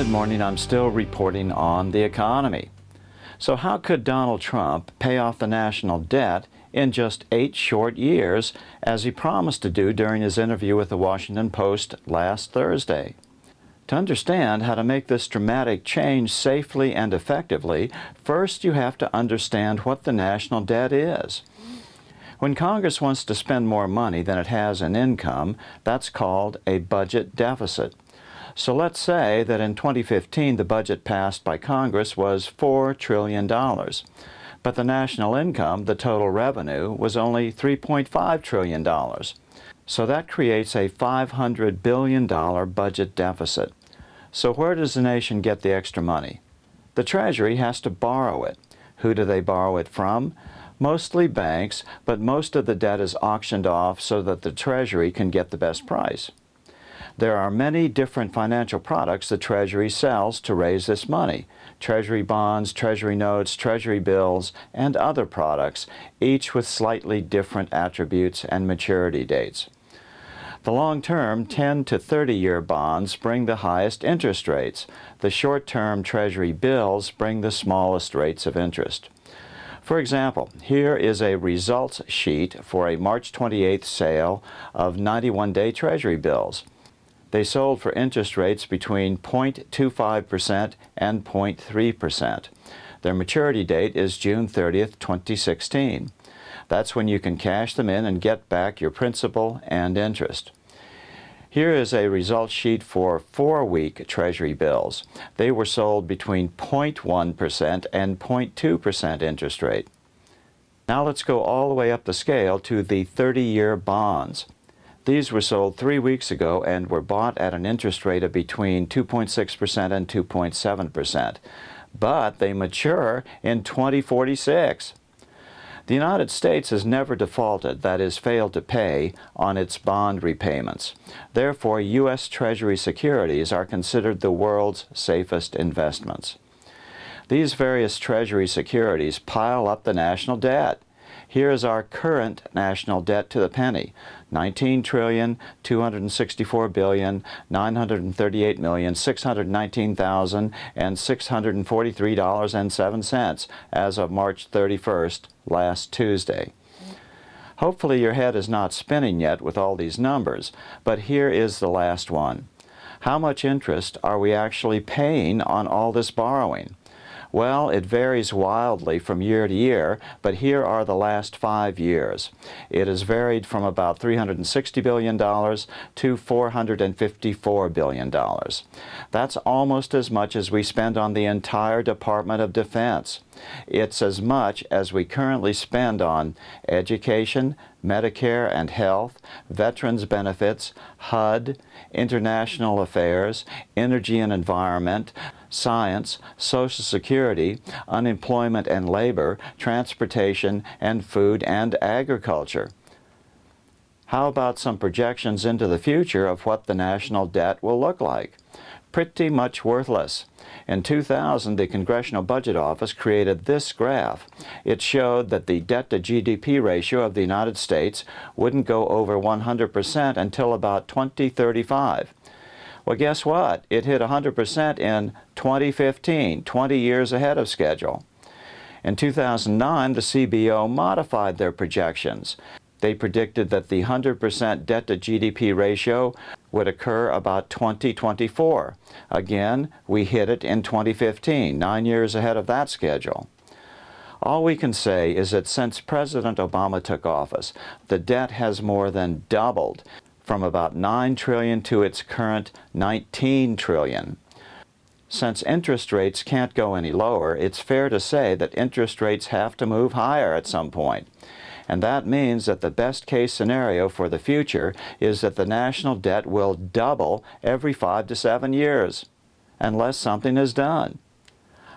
Good morning. I'm still reporting on the economy. So how could Donald Trump pay off the national debt in just 8 short years, as he promised to do during his interview with the Washington Post last Thursday? To understand how to make this dramatic change safely and effectively, first you have to understand what the national debt is. When Congress wants to spend more money than it has in income, that's called a budget deficit. So let's say that in 2015 the budget passed by Congress was $4 trillion. But the national income, the total revenue, was only $3.5 trillion. So that creates a $500 billion budget deficit. So where does the nation get the extra money? The Treasury has to borrow it. Who do they borrow it from? Mostly banks, but most of the debt is auctioned off so that the Treasury can get the best price. There are many different financial products the Treasury sells to raise this money: Treasury bonds, Treasury Notes, Treasury Bills, and other products, each with slightly different attributes and maturity dates. The long-term 10 to 30-year bonds bring the highest interest rates. The short-term Treasury Bills bring the smallest rates of interest. For example, here is a results sheet for a March 28th sale of 91-day Treasury Bills. They sold for interest rates between 0.25% and 0.3%. Their maturity date is June 30th, 2016. That's when you can cash them in and get back your principal and interest. Here is a results sheet for 4-week Treasury Bills. They were sold between 0.1% and 0.2% interest rate. Now let's go all the way up the scale to the 30-year bonds. These were sold 3 weeks ago and were bought at an interest rate of between 2.6% and 2.7%. But they mature in 2046. The United States has never defaulted, that is, failed to pay, on its bond repayments. Therefore, U.S. Treasury securities are considered the world's safest investments. These various Treasury securities pile up the national debt. Here is our current national debt to the penny: $19,264,938,619,643.07 as of March 31st, last Tuesday. Hopefully your head is not spinning yet with all these numbers, but here is the last one. How much interest are we actually paying on all this borrowing? Well, it varies wildly from year to year, but here are the last 5 years. It has varied from about $360 billion to $454 billion. That's almost as much as we spend on the entire Department of Defense. It's as much as we currently spend on education, Medicare and health, veterans benefits, HUD, international affairs, energy and environment, science, Social Security, unemployment and labor, transportation, and food and agriculture. How about some projections into the future of what the national debt will look like? Pretty much worthless. In 2000, the Congressional Budget Office created this graph. It showed that the debt-to-GDP ratio of the United States wouldn't go over 100% until about 2035. Well, guess what? It hit 100% in 2015, 20 years ahead of schedule. In 2009, the CBO modified their projections. They predicted that the 100% debt-to-GDP ratio would occur about 2024. Again, we hit it in 2015, 9 years ahead of that schedule. All we can say is that since President Obama took office, the debt has more than doubled, from about $9 trillion to its current $19 trillion. Since interest rates can't go any lower, it's fair to say that interest rates have to move higher at some point. And that means that the best case scenario for the future is that the national debt will double every 5 to 7 years, unless something is done.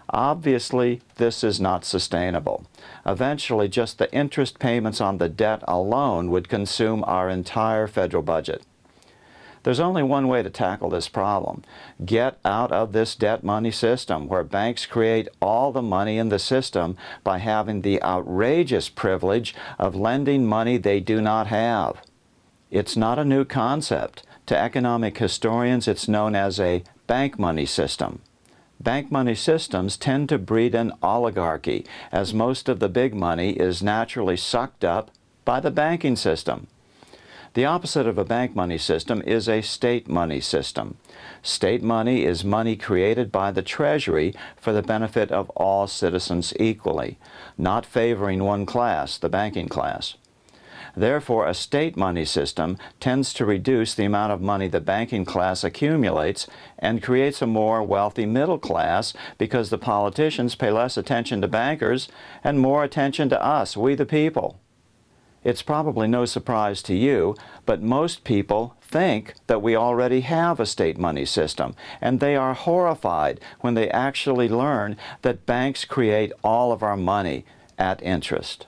Obviously, this is not sustainable. Eventually, just the interest payments on the debt alone would consume our entire federal budget. There's only one way to tackle this problem. Get out of this debt money system, where banks create all the money in the system by having the outrageous privilege of lending money they do not have. It's not a new concept. To economic historians, it's known as a bank money system. Bank money systems tend to breed an oligarchy, as most of the big money is naturally sucked up by the banking system. The opposite of a bank money system is a state money system. State money is money created by the Treasury for the benefit of all citizens equally, not favoring one class, the banking class. Therefore, a state money system tends to reduce the amount of money the banking class accumulates and creates a more wealthy middle class because the politicians pay less attention to bankers and more attention to us, we the people. It's probably no surprise to you, but most people think that we already have a state money system, and they are horrified when they actually learn that banks create all of our money at interest.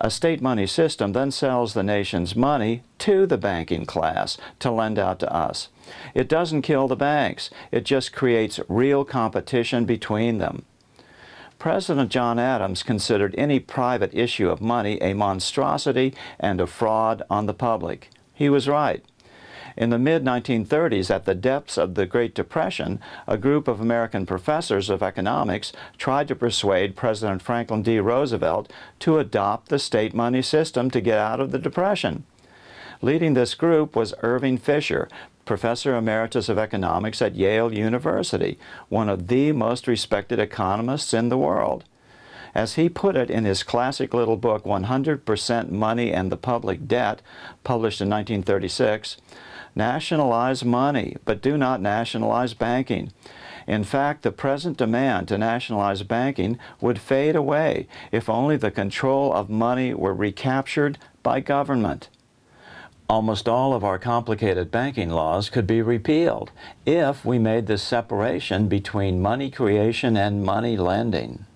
A state money system then sells the nation's money to the banking class to lend out to us. It doesn't kill the banks, it just creates real competition between them. President John Adams considered any private issue of money a monstrosity and a fraud on the public. He was right. In the mid-1930s, at the depths of the Great Depression, a group of American professors of economics tried to persuade President Franklin D. Roosevelt to adopt the state money system to get out of the Depression. Leading this group was Irving Fisher, Professor Emeritus of Economics at Yale University, one of the most respected economists in the world. As he put it in his classic little book, 100% Money and the Public Debt, published in 1936, nationalize money, but do not nationalize banking. In fact, the present demand to nationalize banking would fade away if only the control of money were recaptured by government. Almost all of our complicated banking laws could be repealed if we made this separation between money creation and money lending.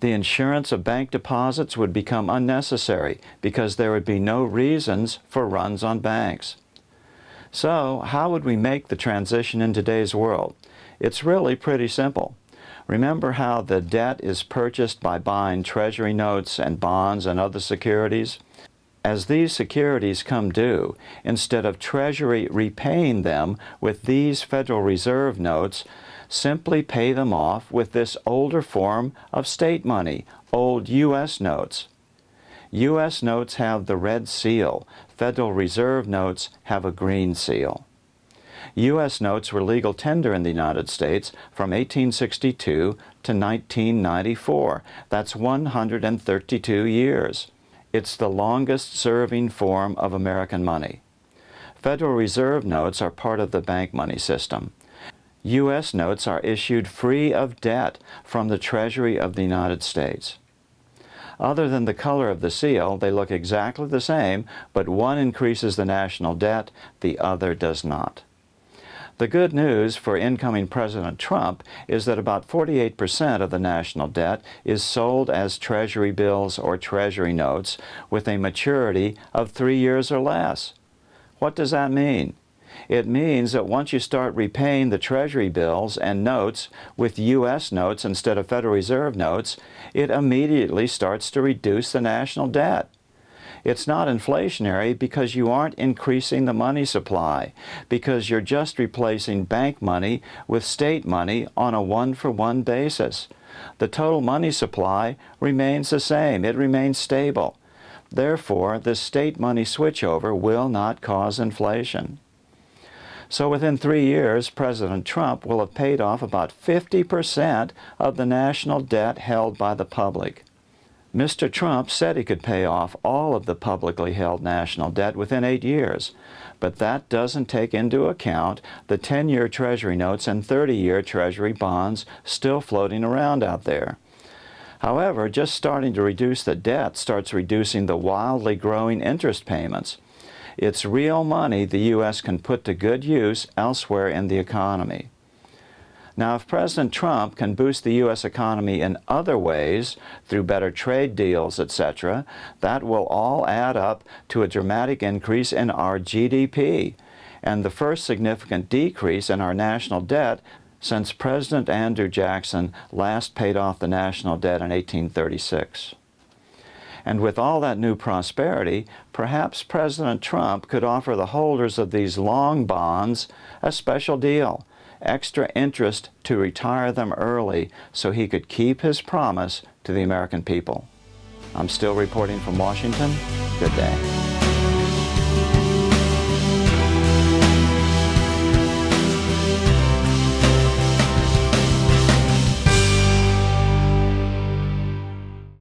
The insurance of bank deposits would become unnecessary because there would be no reasons for runs on banks. So, how would we make the transition in today's world? It's really pretty simple. Remember how the debt is purchased by buying Treasury Notes and bonds and other securities? As these securities come due, instead of Treasury repaying them with these Federal Reserve notes, simply pay them off with this older form of state money, old U.S. notes. U.S. notes have the red seal. Federal Reserve notes have a green seal. U.S. notes were legal tender in the United States from 1862 to 1994. That's 132 years. It's the longest-serving form of American money. Federal Reserve notes are part of the bank money system. U.S. notes are issued free of debt from the Treasury of the United States. Other than the color of the seal, they look exactly the same, but one increases the national debt, the other does not. The good news for incoming President Trump is that about 48% of the national debt is sold as Treasury Bills or Treasury Notes with a maturity of 3 years or less. What does that mean? It means that once you start repaying the Treasury Bills and notes with U.S. notes instead of Federal Reserve notes, it immediately starts to reduce the national debt. It's not inflationary because you aren't increasing the money supply, because you're just replacing bank money with state money on a one-for-one basis. The total money supply remains the same. It remains stable. Therefore, the state money switchover will not cause inflation. So within 3 years, President Trump will have paid off about 50% of the national debt held by the public. Mr. Trump said he could pay off all of the publicly held national debt within 8 years, but that doesn't take into account the 10-year Treasury notes and 30-year Treasury bonds still floating around out there. However, just starting to reduce the debt starts reducing the wildly growing interest payments. It's real money the U.S. can put to good use elsewhere in the economy. Now, if President Trump can boost the U.S. economy in other ways, through better trade deals, etc., that will all add up to a dramatic increase in our GDP, and the first significant decrease in our national debt since President Andrew Jackson last paid off the national debt in 1836. And with all that new prosperity, perhaps President Trump could offer the holders of these long bonds a special deal, extra interest to retire them early so he could keep his promise to the American people. I'm still reporting from Washington. Good day.